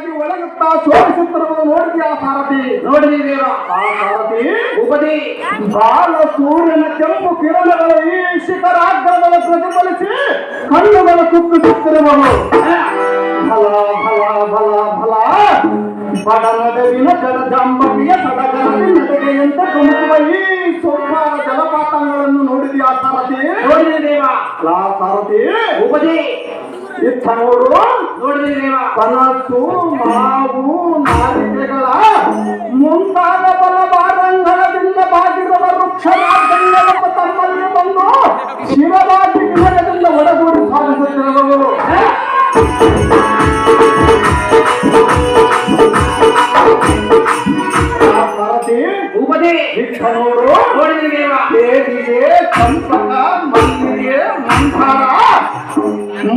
ಕಿವಿಯೊಳಗೆ ಒಳಗುತ್ತಾ ಶೋಭಿಸುತ್ತಿರುವುದು ನೋಡಿದೆಯಾ ಸಾರಥಿ? ನೋಡಿದೀರ ಆ ಸಾರಥಿ ಉಪದಿ ಬಾಲ ಸೂರ್ಯನ ಕೆಂಪು ಕಿರಣಗಳು ಈ ಶಿಖರಾಗ್ರಗಳ ಪ್ರತಿಫಲಿಸಿ ಕಣ್ಣುಗಳ ಕುಗ್ಗಿಸುತ್ತಿರುವವು. ಫಲ ಫಲ ಫಲ ಫಲ ಬಡನದವಿನ ಜಡಜಾಂಬವಿಯ ಸಡಗರದಿ ನಡಿಗೆಯಂತೆ ತುಮುಕುವ ಈ ಸೋಪಾನ ಜಲಪಾತಗಳನ್ನು ನೋಡಿದೆಯಾ ಸಾರಥಿ? ನೋಡಿದೀರ ಸಾರಥಿ ಉಪದಿ ಇತ್ತ ನೋಡು. ನೋಡಿದೀರ ಕನಸು ಮಾವು ನಾರಿಗೆಗಳ ಮುಂತಾದ ಬಲಭಾರಂಗಳದಿಂದ ಬಾಗಿರುವ ವೃಕ್ಷರಾಜನ್ಯವೆಂಬ ತಮ್ಮಲ್ಲಿ ಬಂದು ಶಿವರಾಜಿ ಗಿಡದಿಂದ ಒಡಗೂಡಿ ಸಾಗಿಸುತ್ತಿರುವವರು. ಉಪದಿ ಇತ್ತ ನೋಡು. ನೋಡಿದೀರ ದೇವಿಗೆ ಚಂಪಕ ಮಲ್ಲಿಗೆ ಮಂಥರ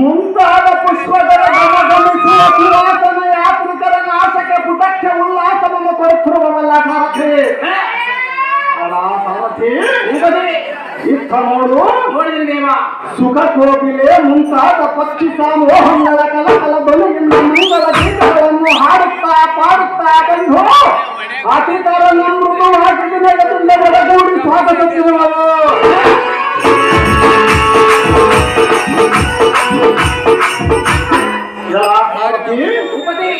ಮುಂತಾದ ಪುಷ್ಪಗಳ ಗಮಗಮಿಸುವ ಸುವಾಸನ ಯಾತ್ರಿಕರ ನಾಶಕ್ಕೆ ಪುಟಕ್ಕೆ ಉಲ್ಲಾಸವನ್ನು ಕೊಡುತ್ತಿರುವವಲ್ಲ ಸಾರಥಿ. ಸಾರಥಿ ಉಪದಿ ಇತ್ತ ನೋಡು. ನೋಡಿದೀರ ಸುಖ ಕೋಗಿಲೆ ಮುಂತಾದ ಪಕ್ಷಿ ಸಮೂಹಗಳ ಕಲಕಲ ಧ್ವನಿಯಿಂದ ಮಂಗಲ ಗೀತಗಳನ್ನು ಹಾಡುತ್ತಾ ಪಾಡುತ್ತಾ ಬಂದು ಅತಿಥರನ್ನು ಮೃದುವಾಗಿ ದಿನದಿಂದ ಒಡಗೂಡಿ ಸ್ವಾಗತಿಸುವವರು. ಉಪದಿ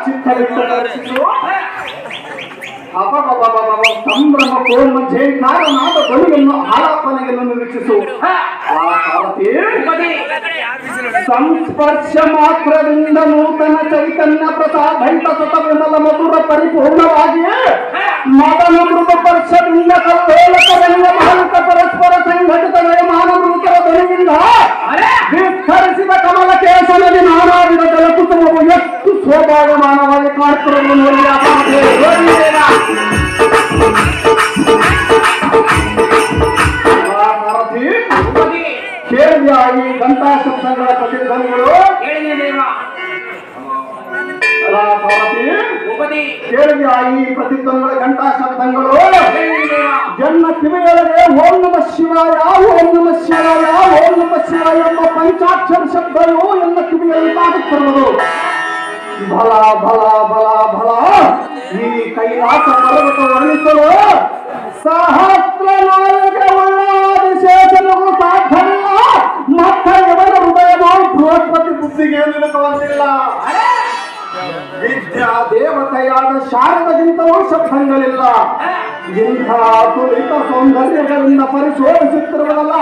ಚಿತ್ತವಿಟ್ಟು ಸಂಭ್ರಮ ಕೋಮ ಜಯಕಾರನಾದ ಧ್ವನಿಯನ್ನು ಆಲಾಪನೆಯನ್ನು ನಿರೀಕ್ಷಿಸು. ಉಪದಿ ಸಂಸ್ಪರ್ಶ ಮಾತ್ರದಿಂದ ನೂತನ ಚೈತನ್ಯ ಪ್ರಸಾದೈತ ಸತ ವಿಮಲ ಮಧುರ ಪರಿಪೂರ್ಣವಾಗಿಯೇ ಮದನ ಮೃತ ಸ್ಪರ್ಶದಿಂದ ಕಲ್ಲೋಲಕವೆಲ್ಲ ಮಾಲಿಕ ಪರಸ್ಪರ ಸಂಘಟಿತ ವಯಮಾನ ಮೃತರ ಧ್ವನಿಯಿಂದ ವಿಸ್ತರಿಸಿದ ಕಮಲ ಕೇಶನದಿ ನಾನಾವಿಧ ಜಲಕುಸುಮವು ಎಷ್ಟು ಶೋಭಾಯಮಾನವಾಗಿ ಕಾಣುತ್ತಿರುವುದು ನೋಡಿ. ಕೇಳಿದೆಯಾ ಈ ಗಂಟಾ ಶಬ್ದಗಳ ಪ್ರತಿಧ್ವನಿಗಳು? ಉಪದಿ ಕೇಳಿದೆಯಾ ಈ ಪ್ರತಿಧ್ವನಿಗಳ ಗಂಟಾ ಶಬ್ದಗಳು? ಜನ್ನ ಕಿವಿಯೊಳಗೆ ಓಂ ನಮ ಶಿವಾಯ ಓಂ ನಮ ಶಿವಾಯ ಓಂ ನಮ ಶಿವಾಯ ಎಂಬ ಪಂಚಾಕ್ಷರ ಶಬ್ದವು ಎನ್ನ ಕಿವಿಯಲ್ಲಿ ತಾಗುತ್ತಿರುವುದು. ಬಲ ಬಲ ಬಲ ಬಲ ಈ ಕೈಲಾಸ ಪರ್ವತ ವರ್ಣಿಸಲು ಸಹಸ್ರ ನಾಯಕ ವಿಶೇಷನಗೂ ಸಾಧ್ಯವಿಲ್ಲ. ಮತ್ತೆ ಇವರ ಹೃದಯವು ಬೃಹಸ್ಪತಿ ಬುದ್ಧಿಗೆ ನಿಲುಕುವಂತಿಲ್ಲ. ವಿದ್ಯಾ ದೇವತೆಯಾದ ಶಾರದಗಿಂತಲೂ ಶಬ್ದಗಳಿಲ್ಲ. ಇಂಥ ತುಳಿತ ಸೌಂದರ್ಯಗಳಿಂದ ಪರಿಶೋಧಿಸುತ್ತಿರುವುದಲ್ಲ